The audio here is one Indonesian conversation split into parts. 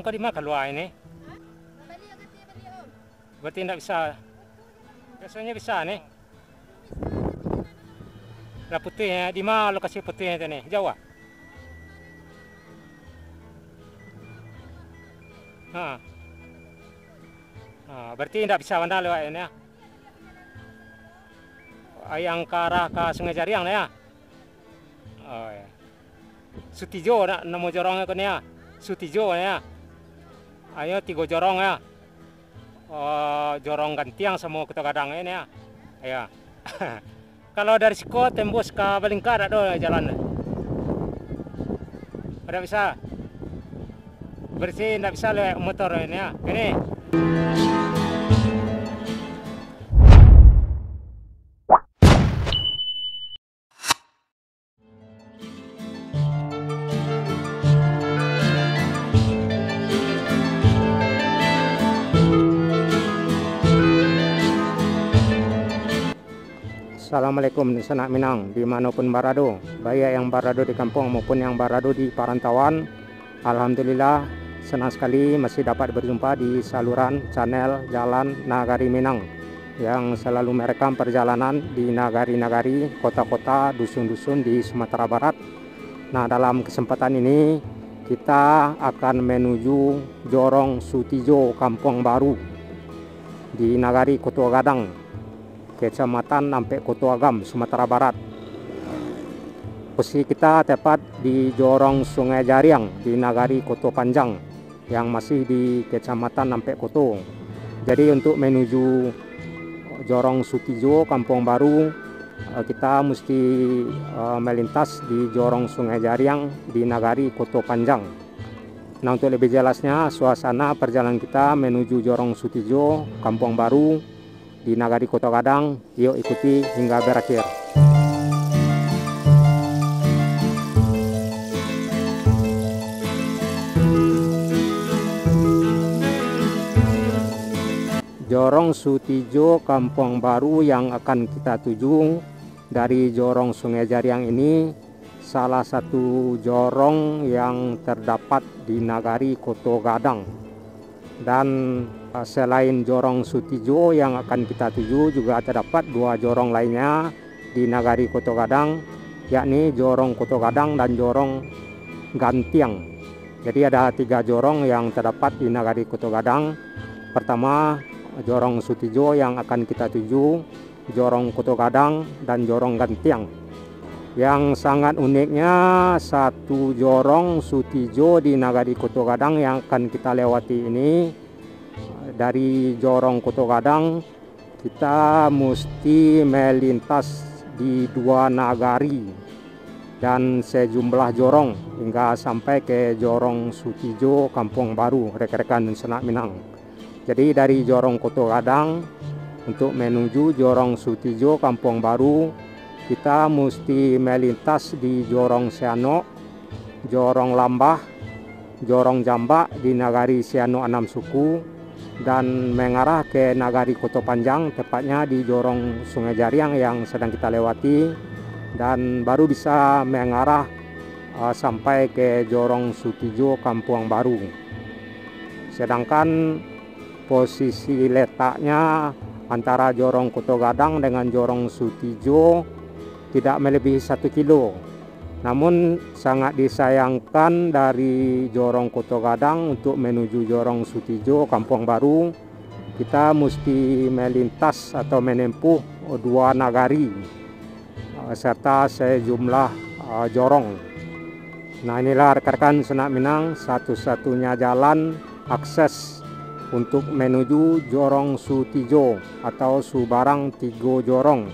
kau di mana keluar ini? Berarti tidak bisa. Biasanya bisa nih. Lah putihnya di mana lokasi putihnya itu nih? Jawa. Nah. Nah, berarti tidak bisa anda lewat ini ya. Yang ke arah ke Sungai Jariang ya. Oh ya. Sutijo nak nemu jorongnya kan ya. Sutijo ya. Ayo 3 jorong ya. Jorong Gantiang sama Kota Gadang ini ya. Ya. Kalau dari Siko tembus ke Balingkar ada jalan. Tidak bisa. Bersih tidak bisa lewat motor ini ya. Ini. Assalamualaikum Sanak Minang dimanapun berada, baik yang berada di kampung maupun yang berada di perantauan. Alhamdulillah senang sekali masih dapat berjumpa di saluran channel Jalan Nagari Minang yang selalu merekam perjalanan di nagari-nagari, kota-kota, dusun-dusun di Sumatera Barat. Nah, dalam kesempatan ini kita akan menuju Jorong Sutijo Kampung Baru di Nagari Koto Gadang, Kecamatan Nampe Koto Agam, Sumatera Barat. Posisi kita tepat di Jorong Sungai Jariang di Nagari Koto Panjang yang masih di Kecamatan Nampe Koto. Jadi untuk menuju Jorong Sutijo Kampung Baru, kita mesti melintas di Jorong Sungai Jariang di Nagari Koto Panjang. Nah, untuk lebih jelasnya suasana perjalanan kita menuju Jorong Sutijo Kampung Baru di Nagari Koto Gadang, yuk ikuti hingga berakhir. Jorong Sutijo Kampung Baru yang akan kita tuju dari Jorong Sungai Jariang ini salah satu jorong yang terdapat di Nagari Koto Gadang. Dan selain Jorong Sutijo yang akan kita tuju, juga terdapat 2 jorong lainnya di Nagari Koto Gadang, yakni Jorong Koto Gadang dan Jorong Gantiang. Jadi ada 3 jorong yang terdapat di Nagari Koto Gadang. Pertama Jorong Sutijo yang akan kita tuju, Jorong Koto Gadang dan Jorong Gantiang. Yang sangat uniknya, satu Jorong Sutijo di Nagari Koto Gadang yang akan kita lewati ini, dari Jorong Koto Gadang kita mesti melintas di 2 nagari dan sejumlah jorong hingga sampai ke Jorong Sutijo Kampung Baru, rekan-rekan Sanak Minang. Jadi dari Jorong Koto Gadang untuk menuju Jorong Sutijo Kampung Baru, kita mesti melintas di Jorong Siano, Jorong Lambah, Jorong Jambak di Nagari Siano 6 suku, dan mengarah ke Nagari Koto Panjang, tepatnya di Jorong Sungai Jariang yang sedang kita lewati, dan baru bisa mengarah sampai ke Jorong Sutijo Kampung Baru. Sedangkan posisi letaknya antara Jorong Koto Gadang dengan Jorong Sutijo tidak melebihi 1 kilo. Namun sangat disayangkan dari Jorong Koto Gadang untuk menuju Jorong Sutijo Kampung Baru, kita mesti melintas atau menempuh 2 nagari serta sejumlah jorong. Nah, inilah rekan-rekan Sanak Minang satu-satunya jalan akses untuk menuju Jorong Sutijo atau Subarang 3 jorong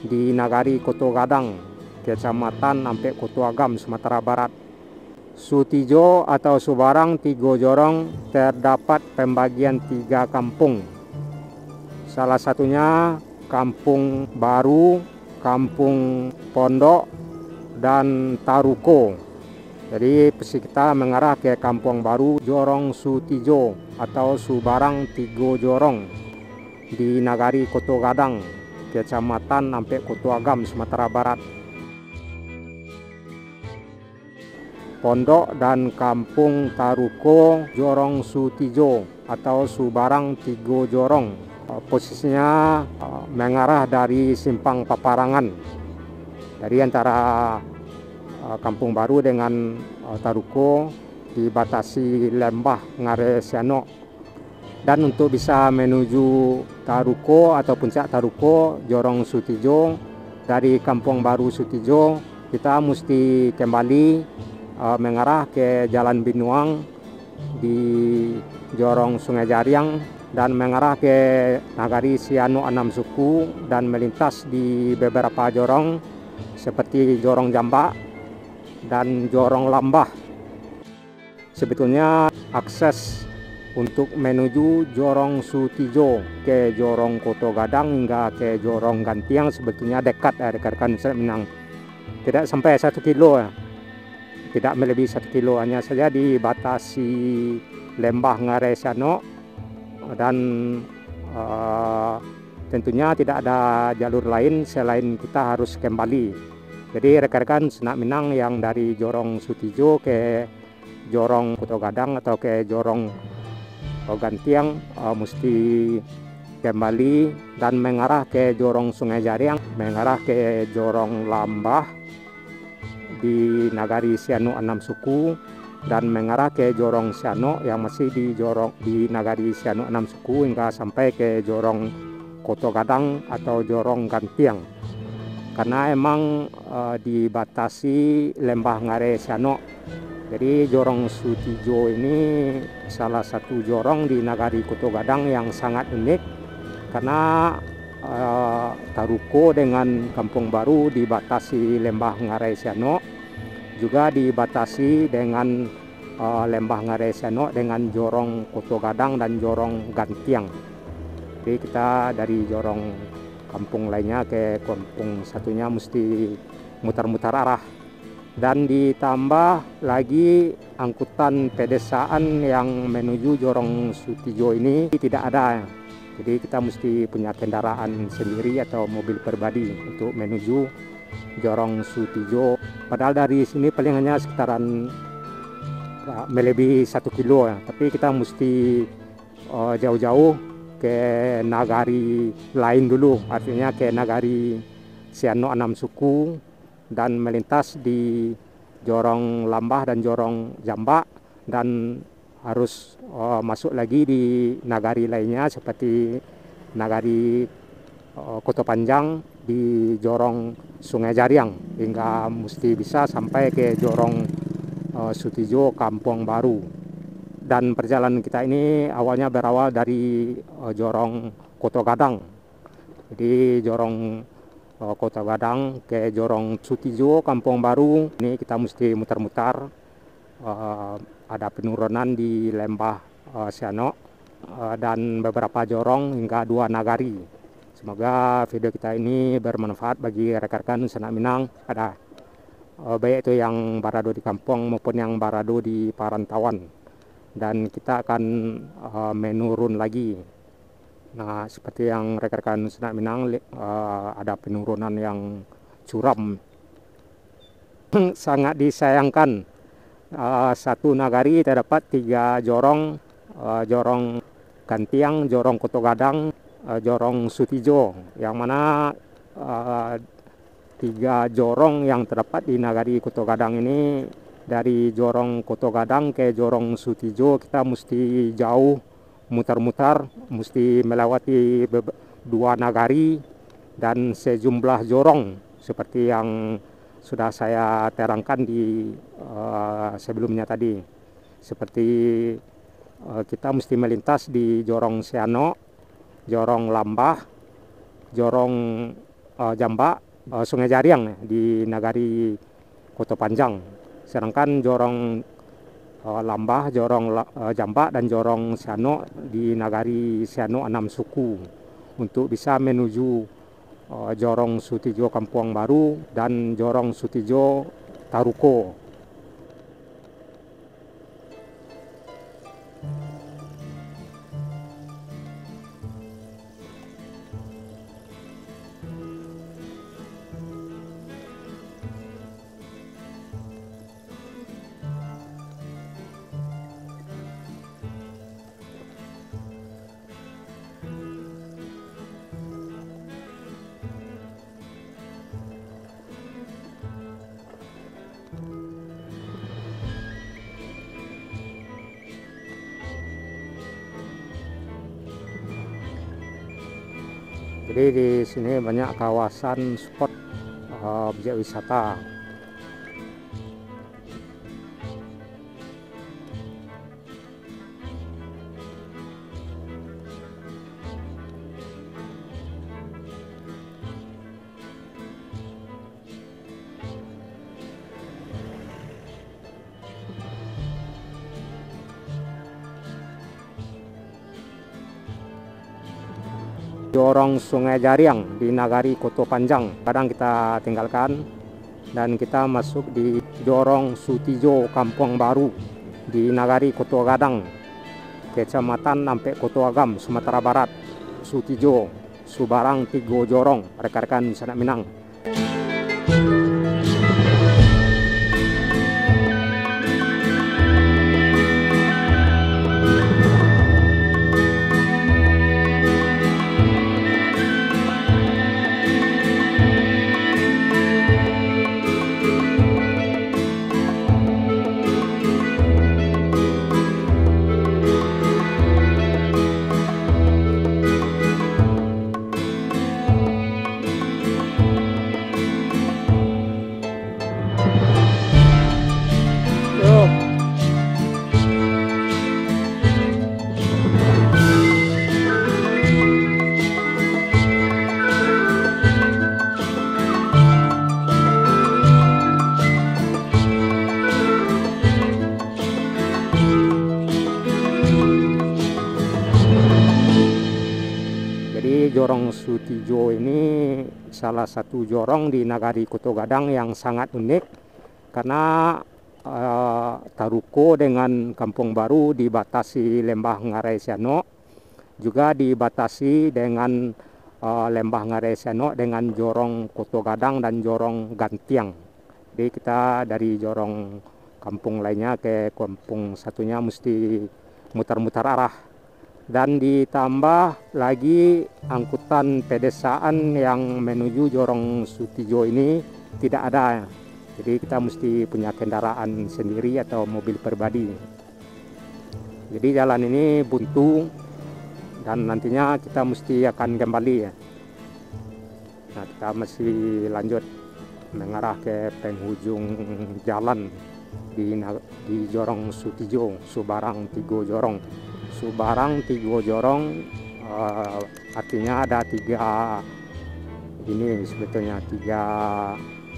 di Nagari Koto Gadang, Kecamatan Nampe Koto Agam, Sumatera Barat. Sutijo atau Subarang 3 jorong terdapat pembagian 3 kampung. Salah satunya Kampung Baru, Kampung Pondok, dan Taruko. Jadi kita mengarah ke Kampung Baru Jorong Sutijo atau Subarang 3 jorong di Nagari Koto Gadang, Kecamatan Nampe Koto Agam, Sumatera Barat. Pondok dan Kampung Taruko Jorong Sutijo atau Subarang Tigo Jorong. Posisinya mengarah dari Simpang Paparangan, dari antara Kampung Baru dengan Taruko dibatasi lembah Ngare Siano. Dan untuk bisa menuju Taruko atau puncak Taruko Jorong Sutijo dari Kampung Baru Sutijo, kita mesti kembali mengarah ke Jalan Binuang di Jorong Sungai Jariang dan mengarah ke Nagari Siano Anam Suku dan melintas di beberapa jorong seperti Jorong Jambak dan Jorong Lambah. Sebetulnya akses untuk menuju Jorong Sutijo ke Jorong Koto Gadang hingga ke Jorong Gantiang sebetulnya dekat rekan-rekan Minang. Tidak sampai 1 kilo, tidak melebihi 1 kilo, hanya saja dibatasi lembah Ngare Siano dan tentunya tidak ada jalur lain selain kita harus kembali. Jadi rekan-rekan Senak Minang yang dari Jorong Sutijo ke Jorong Koto Gadang atau ke Jorong Gantiang mesti kembali dan mengarah ke Jorong Sungai Jariang, mengarah ke Jorong Lambah di Nagari Siano Anam Suku dan mengarah ke Jorong Siano yang masih di Nagari Siano Anam Suku hingga sampai ke Jorong Koto Gadang atau Jorong Gantiang. Karena emang dibatasi lembah Ngare Siano. Jadi Jorong Sutijo ini salah satu jorong di Nagari Koto Gadang yang sangat unik karena Taruko dengan Kampung Baru dibatasi lembah Ngare Siano, juga dibatasi dengan lembah Ngare Siano dengan Jorong Koto Gadang dan Jorong Gantiang. Jadi kita dari jorong kampung lainnya ke kampung satunya mesti mutar-mutar arah. Dan ditambah lagi angkutan pedesaan yang menuju Jorong Sutijo ini tidak ada. Jadi kita mesti punya kendaraan sendiri atau mobil pribadi untuk menuju Jorong Sutijo. Padahal dari sini paling hanya sekitaran melebihi 1 kilo ya. Tapi kita mesti jauh-jauh ke nagari lain dulu. Artinya ke Nagari Siano Anam Suku dan melintas di Jorong Lambah dan Jorong Jambak dan harus masuk lagi di nagari lainnya seperti Nagari Koto Panjang di Jorong Sungai Jariang hingga mesti bisa sampai ke Jorong Sutijo Kampung Baru. Dan perjalanan kita ini awalnya berawal dari Jorong Koto Gadang. Jadi Jorong Koto Gadang ke Jorong Sutijo Kampung Baru ini kita mesti mutar-mutar. Ada penurunan di lembah Siano dan beberapa jorong hingga 2 nagari. Semoga video kita ini bermanfaat bagi rekan-rekan Senak Minang, ada baik itu yang barado di kampung maupun yang barado di perantauan. Dan kita akan menurun lagi. Nah, seperti yang rekan-rekan Senak Minang ada penurunan yang curam. Sangat disayangkan. Satu nagari terdapat 3 jorong, Jorong Gantiang, Jorong Koto Gadang, Jorong Sutijo, yang mana 3 jorong yang terdapat di Nagari Koto Gadang ini, dari Jorong Koto Gadang ke Jorong Sutijo kita mesti jauh mutar-mutar, mesti melewati 2 nagari dan sejumlah jorong seperti yang sudah saya terangkan di sebelumnya tadi. Seperti kita mesti melintas di Jorong Siano, Jorong Lambah, Jorong Jambak, Sungai Jariang di Nagari Koto Panjang. Sedangkan Jorong Lambah, Jorong Jambak dan Jorong Siano di Nagari Siano Anam Suku untuk bisa menuju Jorong Sutijo Kampung Baru dan Jorong Sutijo Taruko. Jadi di sini banyak kawasan spot objek wisata. Jorong Sungai Jariang di Nagari Koto Panjang kadang kita tinggalkan, dan kita masuk di Jorong Sutijo Kampung Baru di Nagari Koto Gadang, Kecamatan Nampe Koto Agam, Sumatera Barat. Sutijo, Subarang, Tigo Jorong, rekan-rekan Sanak Minang. Jorong Sutijo ini salah satu jorong di Nagari Koto Gadang yang sangat unik karena Taruko dengan Kampung Baru dibatasi Lembah Ngarai Sianok, juga dibatasi dengan Lembah Ngarai Sianok dengan Jorong Koto Gadang dan Jorong Gantiang. Jadi kita dari jorong kampung lainnya ke kampung satunya mesti mutar-mutar arah. Dan ditambah lagi angkutan pedesaan yang menuju Jorong Sutijo ini tidak ada. Jadi kita mesti punya kendaraan sendiri atau mobil pribadi. Jadi jalan ini buntu dan nantinya kita mesti akan kembali ya. Nah, kita masih lanjut mengarah ke penghujung jalan di Jorong Sutijo, Subarang Tigo Jorong. Subarang Tigo Jorong artinya ada tiga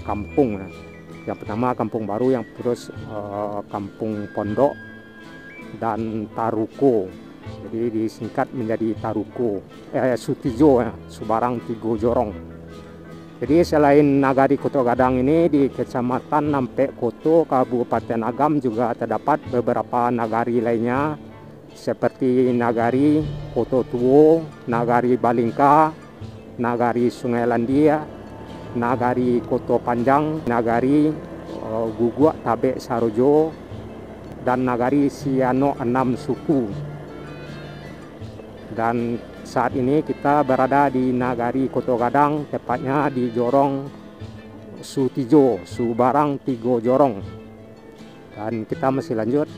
kampung. Yang pertama Kampung Baru, yang terus Kampung Pondok dan Taruko. Jadi disingkat menjadi Taruko, Sutijo ya, Subarang Tigo Jorong. Jadi selain Nagari Koto Gadang ini, di Kecamatan Nampe Koto, Kabupaten Agam juga terdapat beberapa nagari lainnya seperti Nagari Koto Tuo, Nagari Balingka, Nagari Sungai Landia, Nagari Koto Panjang, Nagari Guguak Tabe Sarojo, dan Nagari Siano 6 Suku. Dan saat ini kita berada di Nagari Koto Gadang, tepatnya di Jorong Sutijo, Subarang Tigo Jorong. Dan kita masih lanjut.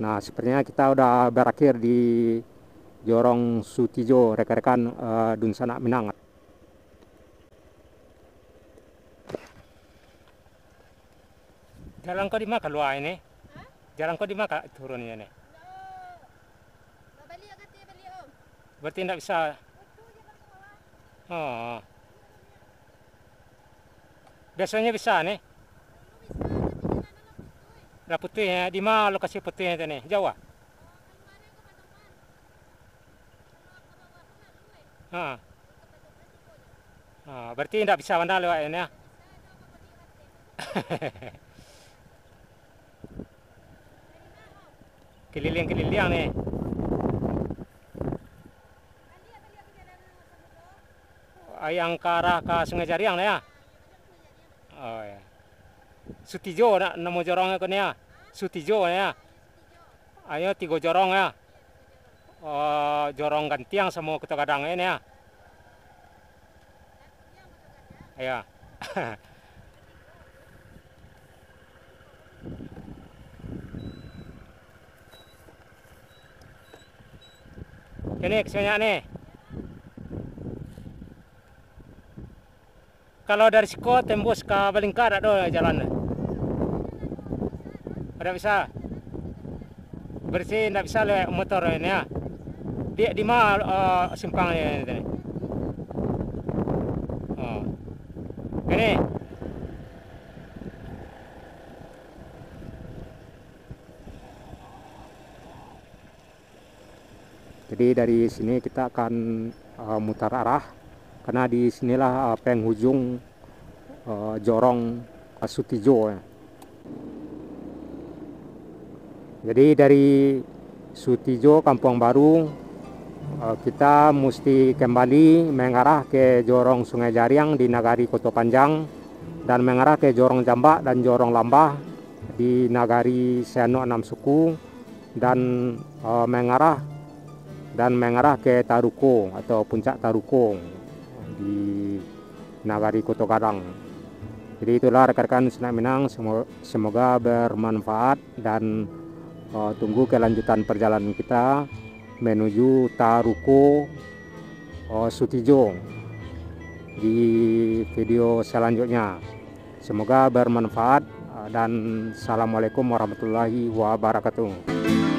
Nah, sepertinya kita udah berakhir di Jorong Sutijo, rekan-rekan Dun Sanak Minang. Jalan kau di mana keluar ini? Jalan kau di mana turunnya nih? Berarti tidak bisa. Oh. Biasanya bisa nih. Lah putihnya di mana lokasi putihnya itu nih? Jawa. Ah. Ah, berarti tidak bisa mana lewat ini ya. Keliling-keliling nih. Yang ke arah ke Sungai Jariang nih ya. Oh ya. Sutijo nak nemu jorongnya kan ya. Sutijo ya. Ayo 3 jorong ya. Jorong Gantiang sama Kota Gadang ini ya. Ya. Ini kesini nih. Kalau dari Siko tembus ke Balingkar ada jalan. Tidak bisa. Bersih tidak bisa lewat motor ini ya. Di mana simpangnya ini? Oh. Ini. Jadi dari sini kita akan mutar arah karena di sinilah penghujung Jorong Sutijo. Jadi dari Sutijo Kampung Baru kita mesti kembali mengarah ke Jorong Sungai Jariang di Nagari Koto Panjang dan mengarah ke Jorong Jambak dan Jorong Lambah di Nagari Seno 6 Suku dan mengarah ke Taruko atau Puncak Taruko di Nagari Koto Gadang. Jadi itulah rekan-rekan Sanak Minang, semoga bermanfaat dan tunggu kelanjutan perjalanan kita menuju Taruko Sutijo di video selanjutnya. Semoga bermanfaat dan assalamualaikum warahmatullahi wabarakatuh.